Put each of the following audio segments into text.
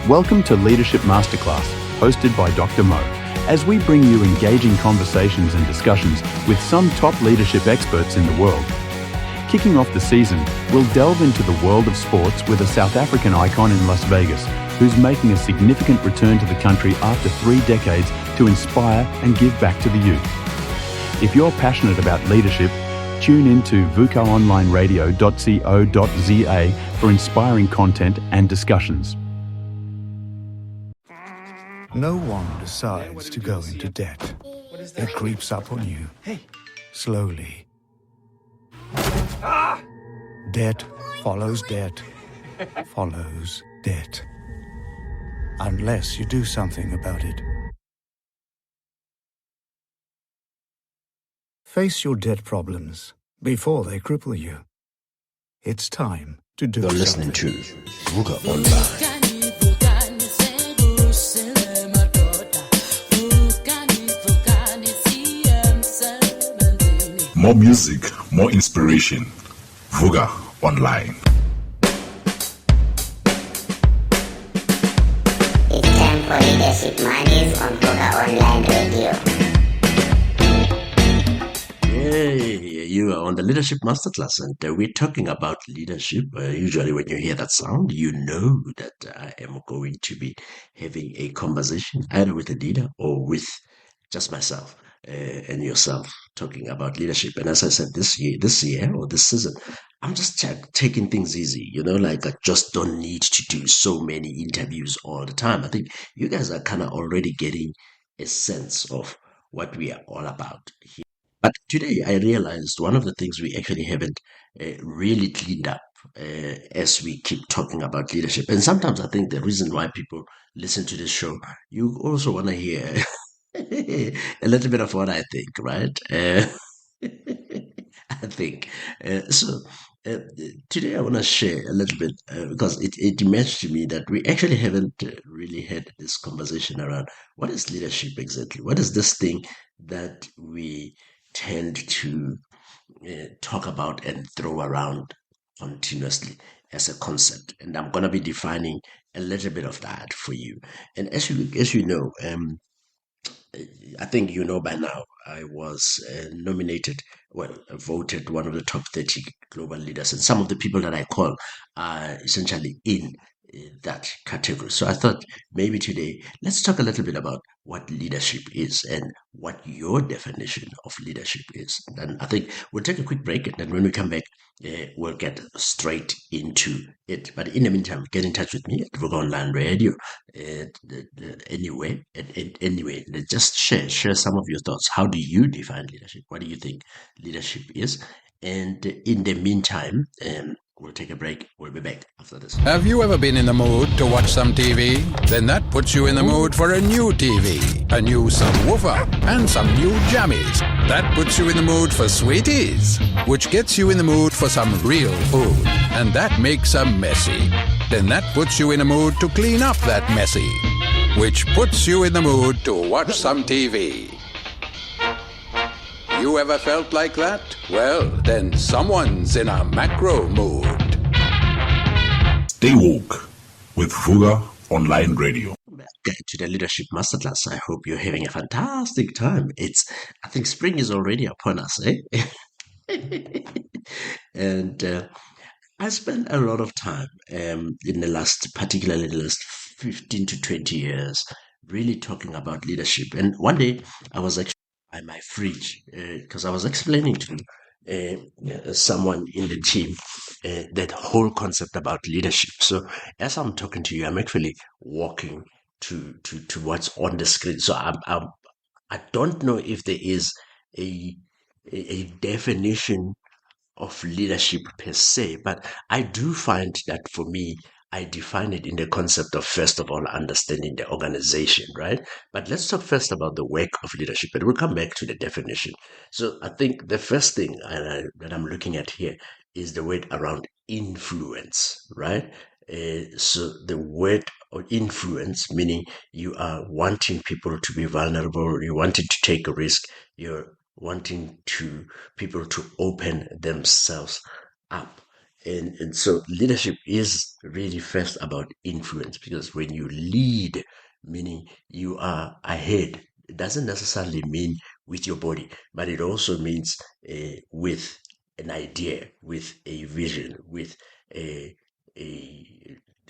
Welcome to Leadership Masterclass, hosted by Dr. Mo, as we bring you engaging conversations and discussions with some top leadership experts in the world. Kicking off the season, we'll delve into the world of sports with a South African icon in Las Vegas, who's making a significant return to the country after 3 decades to inspire and give back to the youth. If you're passionate about leadership, tune into vukaonlineradio.co.za for inspiring content and discussions. No one decides to go into debt. It creeps up on you, slowly. Debt follows debt, follows debt. Unless you do something about it. Face your debt problems before they cripple you. It's time to do You're something. listening to Vuka Online. More music, more inspiration. Vuka Online. It's time for Leadership Mondays on Vuka Online Radio. Hey, you are on the Leadership Masterclass, and we're talking about leadership. Usually, when you hear that sound, you know that I am going to be having a conversation either with a leader or with just myself and yourself, talking about leadership. And as I said, this year or this season, I'm just taking things easy. Like I just don't need to do so many interviews all the time. I think you guys are kind of already getting a sense of what we are all about here. But today I realized one of the things we actually haven't really cleaned up as we keep talking about leadership. And sometimes I think the reason why people listen to this show, you also want to hear a little bit of what I think, right? I think. Today I want to share a little bit because it emerged to me that we actually haven't really had this conversation around what is leadership exactly? What is this thing that we tend to talk about and throw around continuously as a concept? And I'm going to be defining a little bit of that for you. And as you know, I think you know by now, I was voted one of the top 30 global leaders. And some of the people that I call are essentially in that category. So I thought maybe today, let's talk a little bit about what leadership is and what your definition of leadership is. And I think we'll take a quick break, and then when we come back, we'll get straight into it. But in the meantime, get in touch with me at Vuka Online Radio. Anyway, just share some of your thoughts. How do you define leadership? What do you think leadership is? And in the meantime, we'll take a break. We'll be back after this. Have you ever been in the mood to watch some TV? Then that puts you in the mood for a new TV, a new subwoofer, and some new jammies. That puts you in the mood for sweeties, which gets you in the mood for some real food. And that makes a messy. Then that puts you in a mood to clean up that messy, which puts you in the mood to watch some TV. You ever felt like that? Well, then someone's in a macro mood. Stay woke with Vuka Online Radio. Back to the Leadership Masterclass. I hope you're having a fantastic time. I think spring is already upon us, eh? And I spent a lot of time particularly the last 15 to 20 years, really talking about leadership. And one day I was actually by my fridge because I was explaining to someone in the team that whole concept about leadership. So as I'm talking to you, I'm actually walking to what's on the screen. So I don't know if there is a definition of leadership per se, but I do find that for me, I define it in the concept of, first of all, understanding the organization, right? But let's talk first about the work of leadership, and we'll come back to the definition. So I think the first thing that I'm looking at here is the word around influence, right? So the word of influence, meaning you are wanting people to be vulnerable, you wanting to take a risk, you're wanting people to open themselves up. And so leadership is really first about influence, because when you lead, meaning you are ahead, it doesn't necessarily mean with your body, but it also means with an idea, with a vision, with a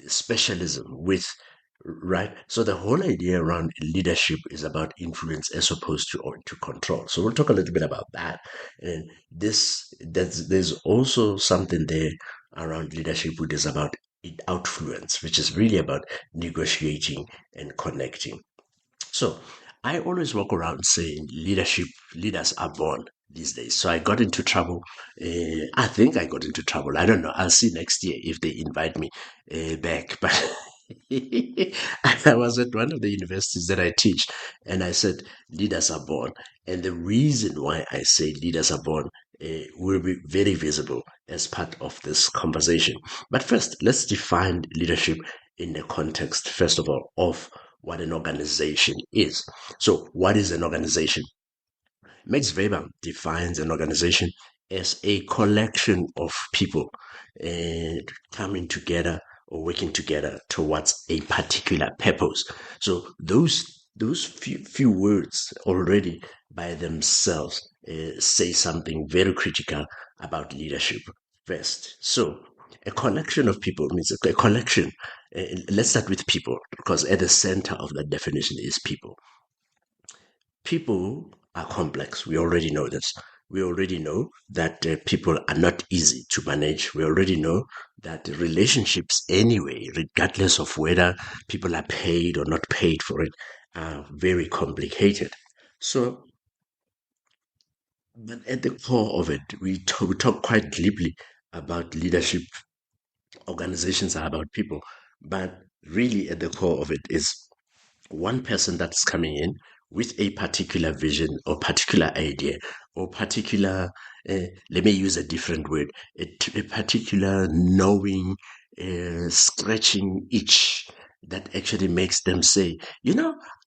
specialism, with right. So the whole idea around leadership is about influence as opposed to or to control. So we'll talk a little bit about that. And there's also something there around leadership which is about outfluence, which is really about negotiating and connecting. So I always walk around saying leaders are born these days. So I got into trouble. I think I got into trouble. I don't know. I'll see next year if they invite me back. But I was at one of the universities that I teach, and I said leaders are born. And the reason why I say leaders are born will be very visible as part of this conversation. But first, let's define leadership in the context, first of all, of what an organization is. So, what is an organization? Max Weber defines an organization as a collection of people coming together or working together towards a particular purpose. So those few words already by themselves say something very critical about leadership. First, so a collection of people means a collection. Let's start with people, because at the center of that definition is people. People are complex. We already know this. We already know that people are not easy to manage. We already know that relationships, anyway, regardless of whether people are paid or not paid for it, are very complicated. So, but at the core of it, we talk quite glibly about leadership. Organizations are about people, but really at the core of it is one person that's coming in with a particular vision or particular idea or particular, let me use a different word, a particular knowing, scratching itch that actually makes them say,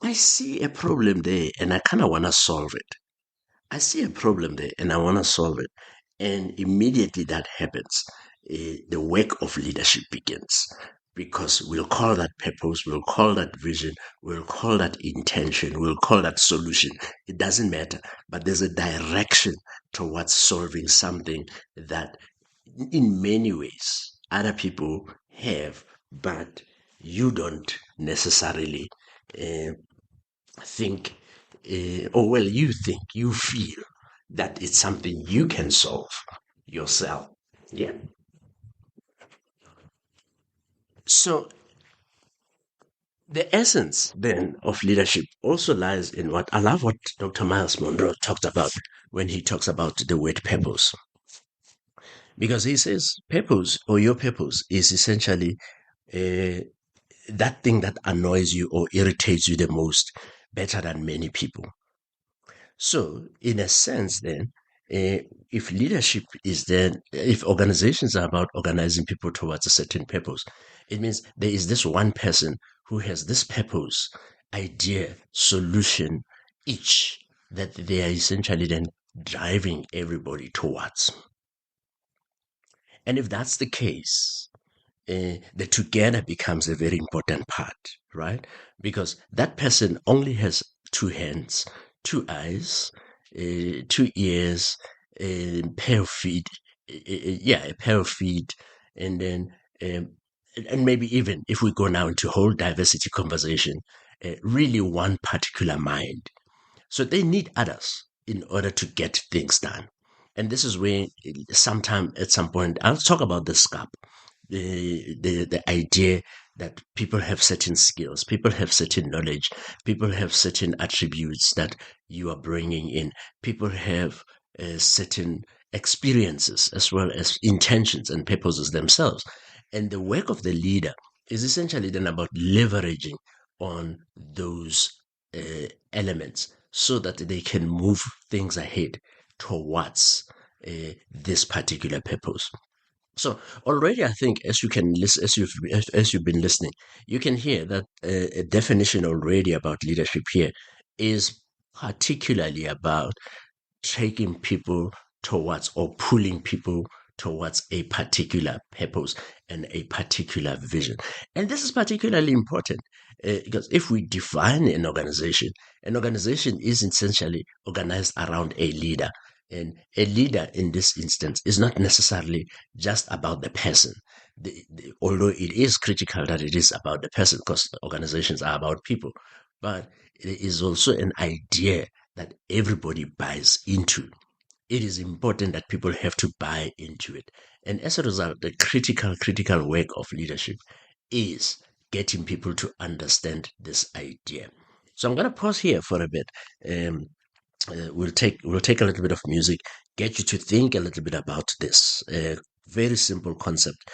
I see a problem there and I kind of want to solve it. I see a problem there and I want to solve it. And immediately that happens, the work of leadership begins, because we'll call that purpose, we'll call that vision, we'll call that intention, we'll call that solution. It doesn't matter, but there's a direction towards solving something that in many ways other people have, but you don't necessarily uh, think, you feel that it's something you can solve yourself. Yeah. So the essence then of leadership also lies in what I love what Dr. Miles Monroe talked about when he talks about the word purpose. Because he says purpose or your purpose is essentially uh, that thing that annoys you or irritates you the most better than many people. So, in a sense, then, if leadership is then, if organizations are about organizing people towards a certain purpose, it means there is this one person who has this purpose, idea, solution, each that they are essentially then driving everybody towards. And if that's the case, the together becomes a very important part, right? Because that person only has two hands, two eyes, 2 ears, a pair of feet, a pair of feet, and then and maybe even if we go now into whole diversity conversation, really one particular mind. So they need others in order to get things done. And this is where sometime at some point I'll talk about the SCAP, the idea that people have certain skills, people have certain knowledge, people have certain attributes that you are bringing in, people have certain experiences as well as intentions and purposes themselves. And the work of the leader is essentially then about leveraging on those elements so that they can move things ahead towards this particular purpose. So already, I think as you can listen, as you've been listening, you can hear that a definition already about leadership here is particularly about taking people towards or pulling people towards a particular purpose and a particular vision. And this is particularly important because if we define an organization is essentially organized around a leader. And a leader in this instance is not necessarily just about the person. Although it is critical that it is about the person because organizations are about people, but it is also an idea that everybody buys into. It is important that people have to buy into it. And as a result, the critical work of leadership is getting people to understand this idea. So I'm going to pause here for a bit. We'll take a little bit of music, get you to think a little bit about this very simple concept,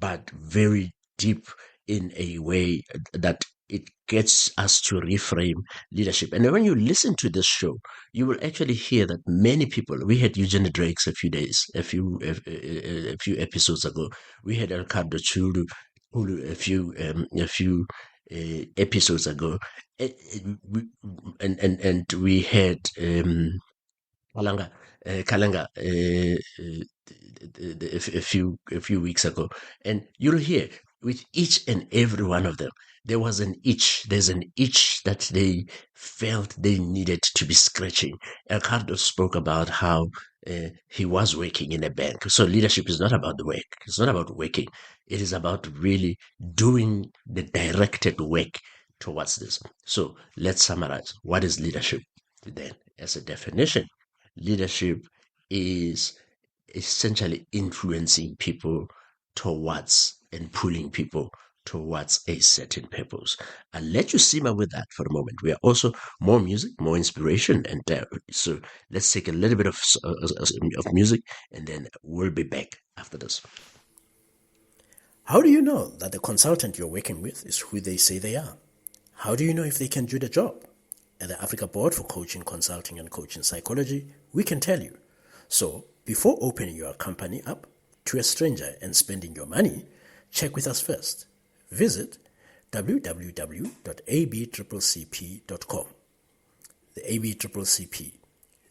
but very deep in a way that it gets us to reframe leadership. And when you listen to this show, you will actually hear that many people. We had Eugene Drakes a few episodes ago. We had Ricardo Chulu a few episodes ago, and we had Kalanga a few weeks ago, and you'll hear with each and every one of them there's an itch that they felt they needed to be scratching. Ricardo spoke about how he was working in a bank. So leadership is not about the work. It's not about working. It is about really doing the directed work towards this. So let's summarize. What is leadership? Then, as a definition, leadership is essentially influencing people towards and pulling people towards a certain purpose. I'll let you simmer with that for a moment. We are also more music, more inspiration, and so let's take a little bit of music, and then we'll be back after this. How do you know that the consultant you're working with is who they say they are? How do you know if they can do the job? At the Africa Board for Coaching, Consulting and Coaching Psychology, we can tell you. So, before opening your company up to a stranger and spending your money, check with us first. Visit www.abccp.com. The ABCCP,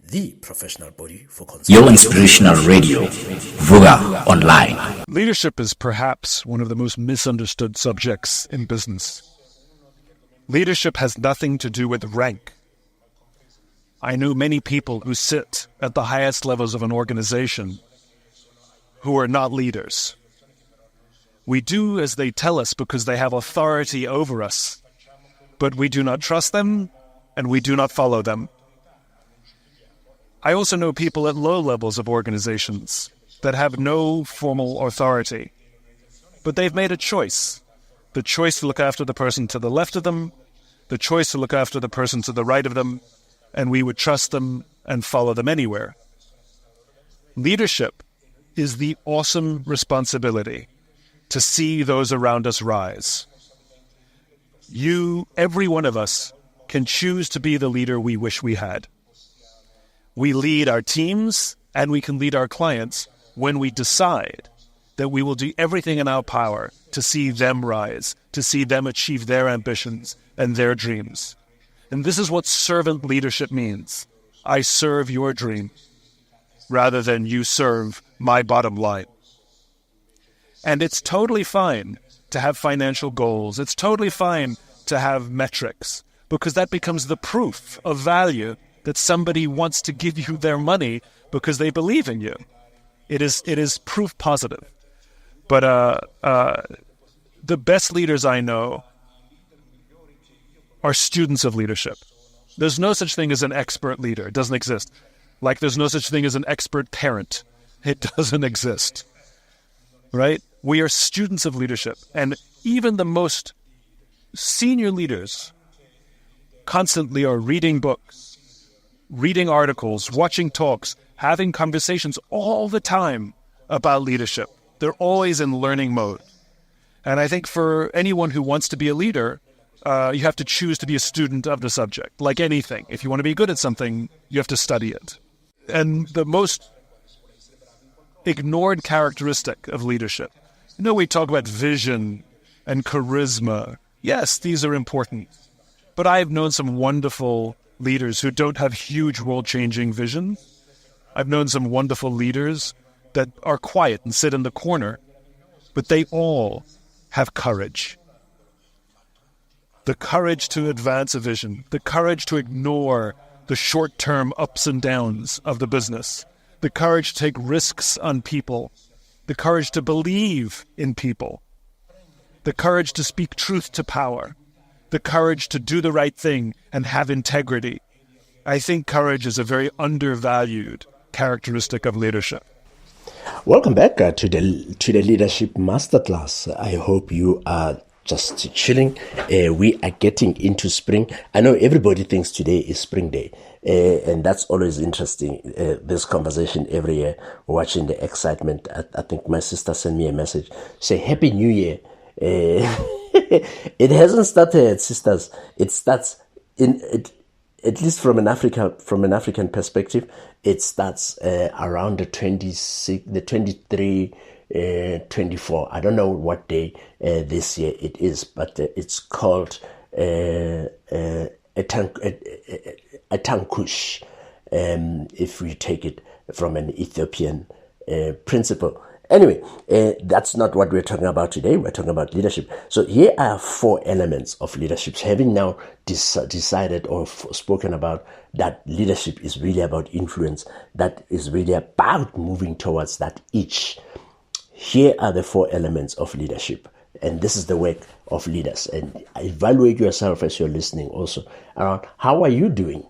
the professional body for consulting. Your inspirational radio, Vuka Online. Leadership is perhaps one of the most misunderstood subjects in business. Leadership has nothing to do with rank. I know many people who sit at the highest levels of an organization who are not leaders. We do as they tell us because they have authority over us, but we do not trust them and we do not follow them. I also know people at low levels of organizations that have no formal authority, but they've made a choice. The choice to look after the person to the left of them, the choice to look after the person to the right of them, and we would trust them and follow them anywhere. Leadership is the awesome responsibility to see those around us rise. Every one of us, can choose to be the leader we wish we had. We lead our teams and we can lead our clients when we decide that we will do everything in our power to see them rise, to see them achieve their ambitions and their dreams. And this is what servant leadership means. I serve your dream rather than you serve my bottom line. And it's totally fine to have financial goals. It's totally fine to have metrics, because that becomes the proof of value that somebody wants to give you their money because they believe in you. It is proof positive. But the best leaders I know are students of leadership. There's no such thing as an expert leader. It doesn't exist. Like there's no such thing as an expert parent. It doesn't exist. Right? We are students of leadership. And even the most senior leaders constantly are reading books, reading articles, watching talks, having conversations all the time about leadership. They're always in learning mode. And I think for anyone who wants to be a leader, you have to choose to be a student of the subject. Like anything, if you want to be good at something, you have to study it. And the most ignored characteristic of leadership, we talk about vision and charisma. Yes, these are important. But I've known some wonderful leaders who don't have huge world-changing vision. I've known some wonderful leaders that are quiet and sit in the corner, but they all have courage. The courage to advance a vision, the courage to ignore the short-term ups and downs of the business, the courage to take risks on people, the courage to believe in people, the courage to speak truth to power, the courage to do the right thing and have integrity. I think courage is a very undervalued characteristic of leadership. Welcome back to the Leadership Masterclass. I hope you are just chilling. We are getting into spring. I know everybody thinks today is spring day, and that's always interesting. This conversation every year, watching the excitement. I think my sister sent me a message, say Happy New Year. It hasn't started, sisters. It starts at least from an African perspective. It starts around the 26, the 23. 24. I don't know what day this year it is, but it's called Atankush, if we take it from an Ethiopian principle. Anyway, that's not what we're talking about today. We're talking about leadership. So here are 4 elements of leadership. Having now decided or spoken about that leadership is really about influence, that is really about moving towards that each. Here are the 4 elements of leadership, and this is the work of leaders. And evaluate yourself as you're listening also around how are you doing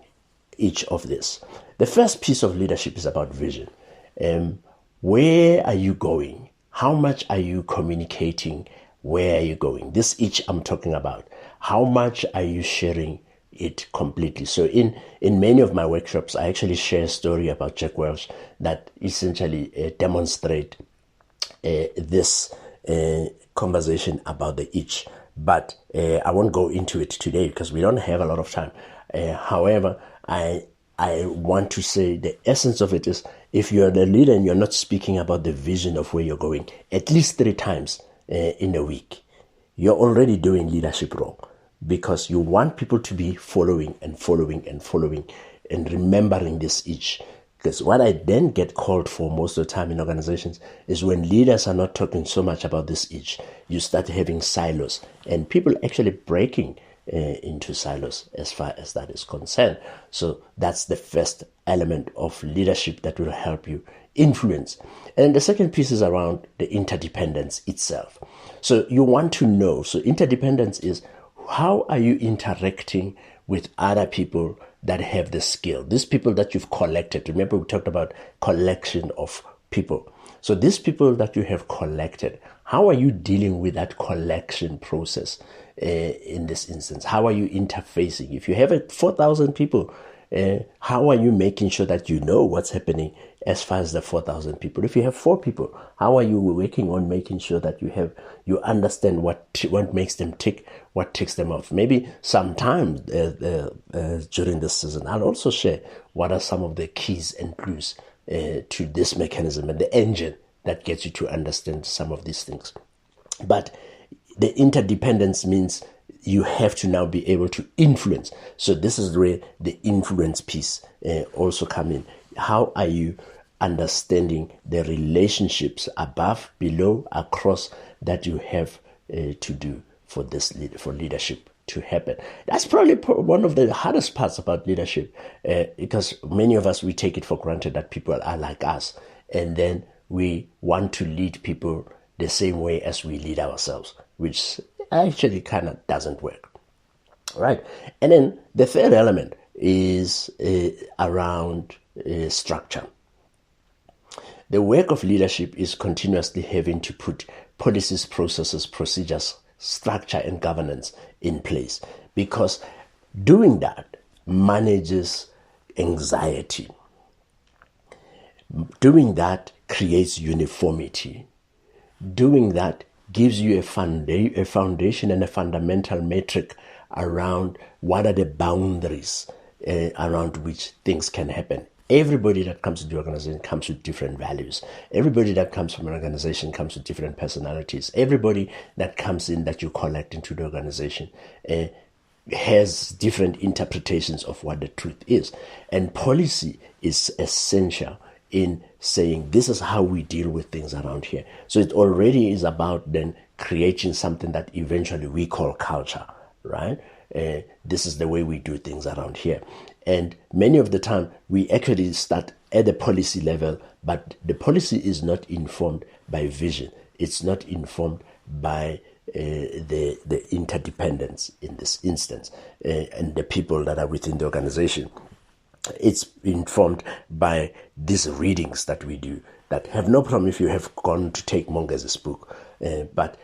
each of this. The first piece of leadership is about vision. Where are you going? How much are you communicating? Where are you going? This each I'm talking about. How much are you sharing it completely? So in many of my workshops, I actually share a story about Jack Welch that essentially demonstrate this conversation about the each, but I won't go into it today because we don't have a lot of time. However, I want to say the essence of it is, if you're the leader and you're not speaking about the vision of where you're going at least 3 times in a week, you're already doing leadership wrong, because you want people to be following and following and following and remembering this each. Because what I then get called for most of the time in organizations is when leaders are not talking so much about this each, you start having silos, and people actually breaking into silos as far as that is concerned. So that's the first element of leadership that will help you influence. And the second piece is around the interdependence itself. So you want to know, so interdependence is how are you interacting with other people that have the skill, these people that you've collected. Remember, we talked about collection of people. So these people that you have collected, how are you dealing with that collection process in this instance? How are you interfacing? If you have 4,000 people, how are you making sure that you know what's happening as far as the 4,000 people? If you have 4 people, how are you working on making sure that you understand what makes them tick, what ticks them off? Maybe sometime during this season, I'll also share what are some of the keys and clues to this mechanism and the engine that gets you to understand some of these things. But the interdependence means you have to now be able to influence. So this is where the influence piece also come in. How are you understanding the relationships above, below, across that you have to do for leadership to happen? That's probably one of the hardest parts about leadership, because many of us, we take it for granted that people are like us, and then we want to lead people the same way as we lead ourselves, which actually kind of doesn't work. Right? And then the third element is around structure. The work of leadership is continuously having to put policies, processes, procedures, structure, and governance in place, because doing that manages anxiety. Doing that creates uniformity. Doing that gives you a foundation and a fundamental metric around what are the boundaries around which things can happen. Everybody that comes to the organization comes with different values. Everybody that comes from an organization comes with different personalities. Everybody that comes in that you collect into the organization has different interpretations of what the truth is. And policy is essential in saying this is how we deal with things around here. So it already is about then creating something that eventually we call culture, right? This is the way we do things around here. And many of the time we actually start at the policy level, but the policy is not informed by vision. It's not informed by the interdependence in this instance and the people that are within the organization. It's informed by these readings that we do that have no problem if you have gone to take Monge's book. But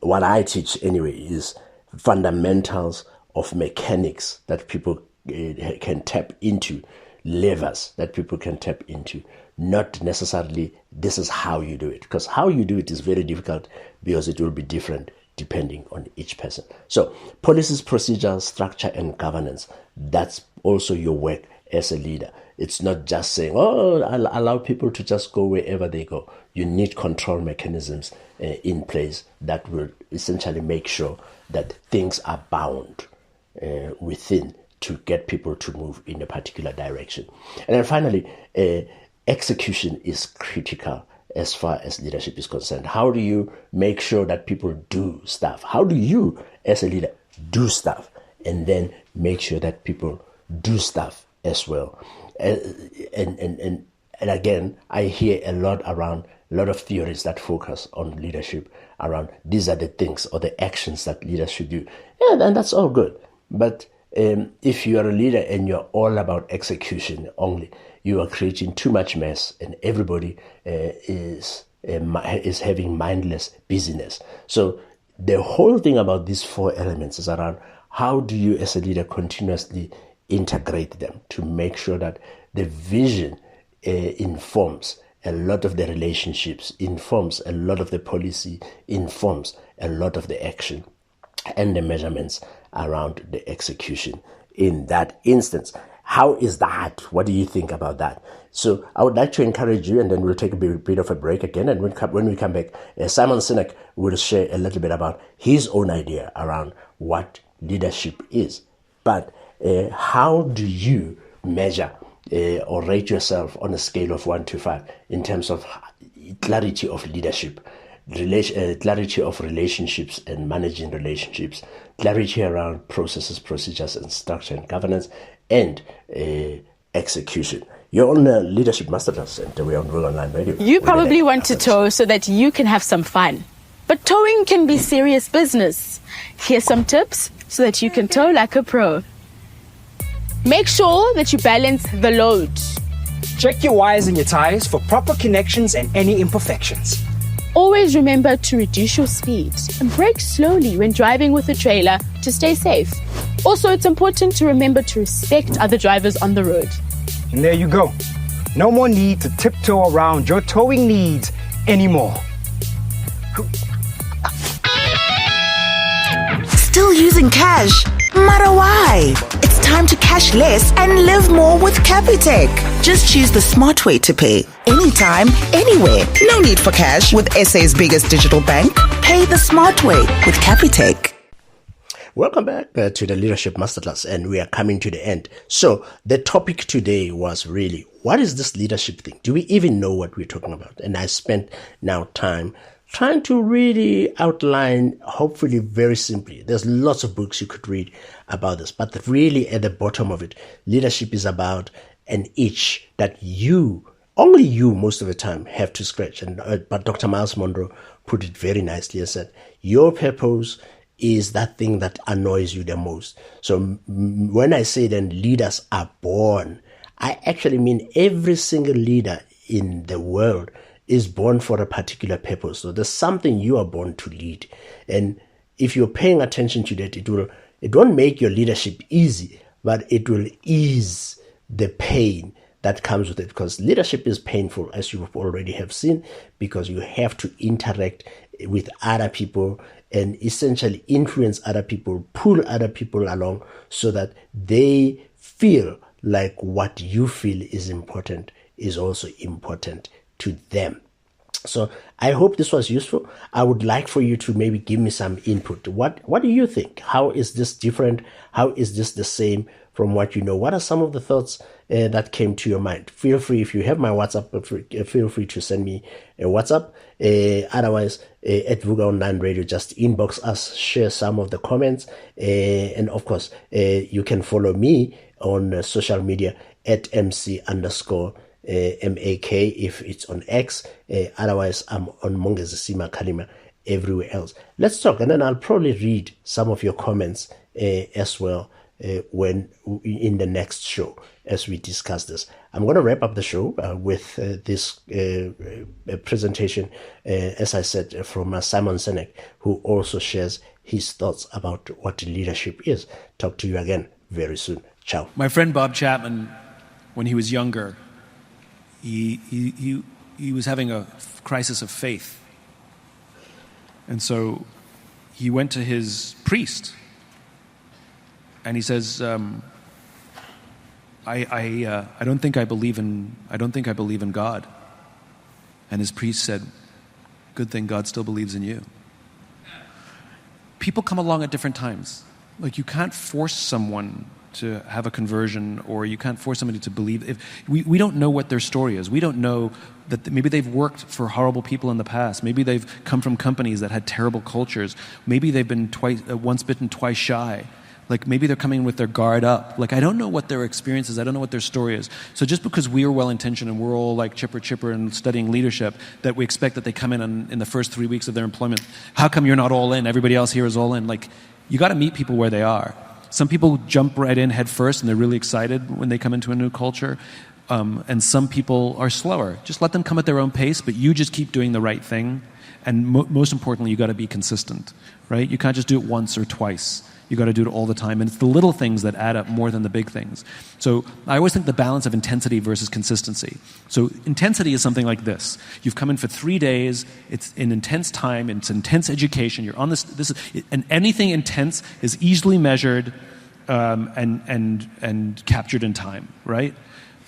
what I teach anyway is fundamentals of mechanics that people can tap into, levers that people can tap into, not necessarily this is how you do it, because how you do it is very difficult because it will be different depending on each person. So policies, procedures, structure, and governance, that's also your work as a leader. It's not just saying, oh, I'll allow people to just go wherever they go. You need control mechanisms in place that will essentially make sure that things are bound within to get people to move in a particular direction. And then finally, execution is critical as far as leadership is concerned. How do you make sure that people do stuff? How do you, as a leader, do stuff and then make sure that people do stuff as well? And again, I hear a lot of theories that focus on leadership around these are the things or the actions that leaders should do. Yeah, and that's all good. But if you are a leader and you're all about execution only, you are creating too much mess, and everybody is having mindless busyness. So the whole thing about these four elements is around how do you as a leader continuously integrate them to make sure that the vision informs a lot of the relationships, informs a lot of the policy, informs a lot of the action and the measurements around the execution in that instance. How is that? What do you think about that? So I would like to encourage you, and then we'll take a bit of a break again. And when we come back, Simon Sinek will share a little bit about his own idea around what leadership is. But how do you measure or rate yourself on a scale of 1 to 5 in terms of clarity of leadership, clarity of relationships and managing relationships, clarity around processes, procedures, and structure and governance, and execution? You're on Leadership Masterclass, and we're on Vuka Online Radio. You probably want to tow so that you can have some fun. But towing can be serious business. Here's some tips so that you can tow like a pro. Make sure that you balance the load. Check your wires and your tires for proper connections and any imperfections. Always remember to reduce your speed and brake slowly when driving with a trailer to stay safe. Also, it's important to remember to respect other drivers on the road. And there you go. No more need to tiptoe around your towing needs anymore. Still using cash? Matter why? It's time to cash less and live more with Capitec. Just choose the smart way to pay. Anytime, anywhere. No need for cash with SA's biggest digital bank. Pay the smart way with Capitec. Welcome back to the Leadership Masterclass, and we are coming to the end. So the topic today was really, what is this leadership thing? Do we even know what we're talking about? And I spent now time trying to really outline, hopefully very simply. There's lots of books you could read about this, but really at the bottom of it, leadership is about an itch that only you most of the time have to scratch. And but Dr. Miles Monroe put it very nicely and said, your purpose is that thing that annoys you the most. So when I say then leaders are born, I actually mean every single leader in the world is born for a particular purpose. So there's something you are born to lead. And if you're paying attention to that, it won't make your leadership easy, but it will ease the pain that comes with it, because leadership is painful, as you already have seen, because you have to interact with other people and essentially influence other people, pull other people along so that they feel like what you feel is important is also important to them. So I hope this was useful. I would like for you to maybe give me some input. What do you think? How is this different? How is this the same from what you know. What are some of the thoughts that came to your mind? Feel free, if you have my WhatsApp, feel free to send me a WhatsApp. Otherwise, at Vuka Online Radio, just inbox us, share some of the comments. And of course, you can follow me on social media at MC_MAK if it's on X. Otherwise, I'm on Mongezisima Kalima everywhere else. Let's talk, and then I'll probably read some of your comments as well when in the next show as we discuss this. I'm going to wrap up the show with this presentation, as I said, from Simon Sinek, who also shares his thoughts about what leadership is. Talk to you again very soon. Ciao. My friend Bob Chapman, when he was younger, he was having a crisis of faith. And so he went to his priest and he says, I don't think I believe in God. And his priest said, good thing God still believes in you. People come along at different times. Like, you can't force someone to have a conversion, or you can't force somebody to believe. If we don't know what their story is. We don't know that maybe they've worked for horrible people in the past. Maybe they've come from companies that had terrible cultures. Maybe they've been once bitten, twice shy. Like, maybe they're coming with their guard up. Like, I don't know what their experience is. I don't know what their story is. So just because we are well-intentioned and we're all like chipper and studying leadership, that we expect that they come in the first 3 weeks of their employment. How come you're not all in? Everybody else here is all in. Like, you got to meet people where they are. Some people jump right in head first and they're really excited when they come into a new culture. And some people are slower. Just let them come at their own pace, but you just keep doing the right thing. And most importantly, you got to be consistent, right? You can't just do it once or twice. You got to do it all the time. And it's the little things that add up more than the big things. So I always think the balance of intensity versus consistency. So intensity is something like this. You've come in for 3 days. It's an intense time. It's intense education. You're on and anything intense is easily measured and captured in time, right?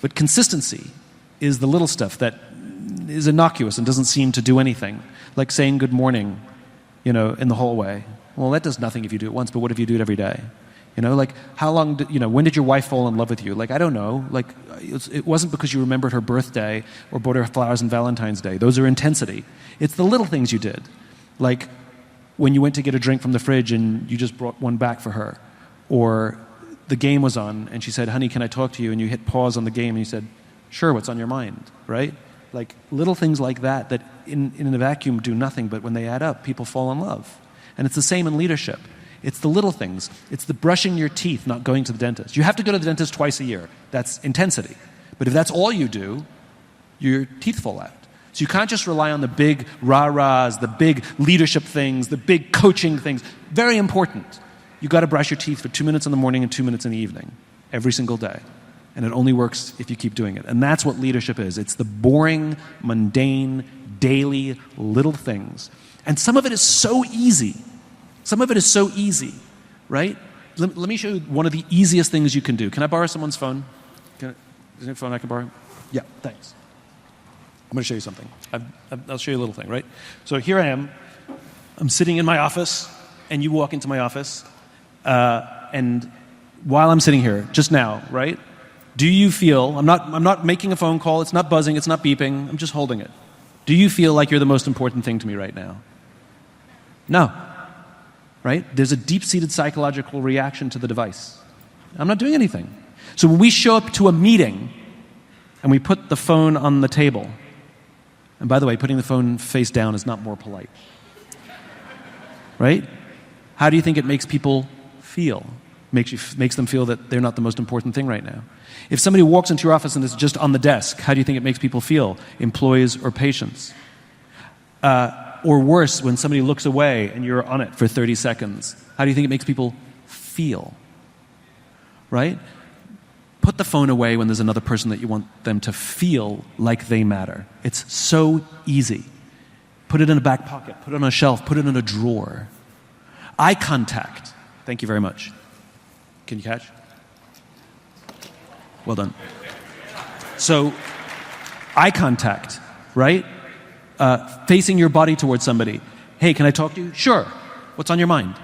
But consistency is the little stuff that is innocuous and doesn't seem to do anything. Like saying good morning, in the hallway. Well, that does nothing if you do it once, but what if you do it every day? Like, how long, when did your wife fall in love with you? Like, I don't know. Like, it wasn't because you remembered her birthday or bought her flowers on Valentine's Day. Those are intensity. It's the little things you did. Like, when you went to get a drink from the fridge and you just brought one back for her. Or the game was on and she said, honey, can I talk to you? And you hit pause on the game and you said, sure, what's on your mind, right? Like, little things like that in a vacuum do nothing, but when they add up, people fall in love. And it's the same in leadership. It's the little things. It's the brushing your teeth, not going to the dentist. You have to go to the dentist twice a year. That's intensity. But if that's all you do, your teeth fall out. So you can't just rely on the big rah-rahs, the big leadership things, the big coaching things. Very important. You got to brush your teeth for 2 minutes in the morning and 2 minutes in the evening, every single day. And it only works if you keep doing it. And that's what leadership is. It's the boring, mundane, daily, little things. And some of it is so easy. Some of it is so easy, right? Let me show you one of the easiest things you can do. Can I borrow someone's phone? Is there a phone I can borrow? Yeah, thanks. I'm going to show you something. I'll show you a little thing, right? So here I am. I'm sitting in my office, and you walk into my office. And while I'm sitting here, just now, right? Do you feel, I'm not making a phone call, it's not buzzing, it's not beeping, I'm just holding it. Do you feel like you're the most important thing to me right now? No. Right? There's a deep-seated psychological reaction to the device. I'm not doing anything. So when we show up to a meeting and we put the phone on the table, and by the way, putting the phone face down is not more polite. Right? How do you think it makes people feel? Makes them feel that they're not the most important thing right now. If somebody walks into your office and it's just on the desk, how do you think it makes people feel? Employees or patients? Or worse, when somebody looks away and you're on it for 30 seconds, how do you think it makes people feel? Right? Put the phone away when there's another person that you want them to feel like they matter. It's so easy. Put it in a back pocket, put it on a shelf, put it in a drawer. Eye contact. Thank you very much. Can you catch? Well done. So, eye contact, right? Facing your body towards somebody. Hey, can I talk to you? Sure. What's on your mind?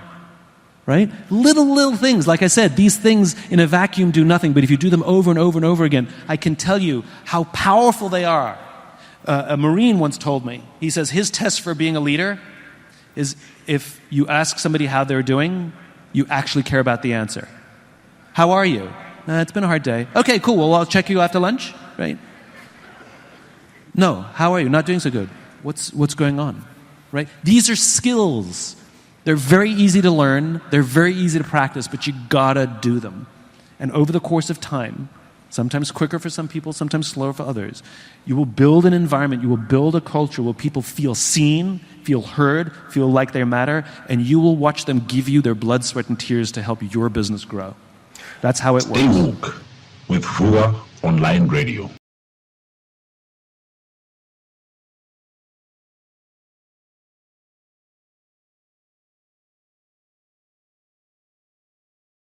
right? Little things. Like I said, these things in a vacuum do nothing, but if you do them over and over and over again, I can tell you how powerful they are. A Marine once told me, he says his test for being a leader is if you ask somebody how they're doing, you actually care about the answer. How are you? It's been a hard day. Okay, cool. Well, I'll check you after lunch, right? No, how are you? Not doing so good. What's going on, right? These are skills. They're very easy to learn. They're very easy to practice, but you gotta do them. And over the course of time, sometimes quicker for some people, sometimes slower for others, you will build an environment, you will build a culture where people feel seen, feel heard, feel like they matter, and you will watch them give you their blood, sweat, and tears to help your business grow. That's how it works. Stay woke with Vuka Online Radio.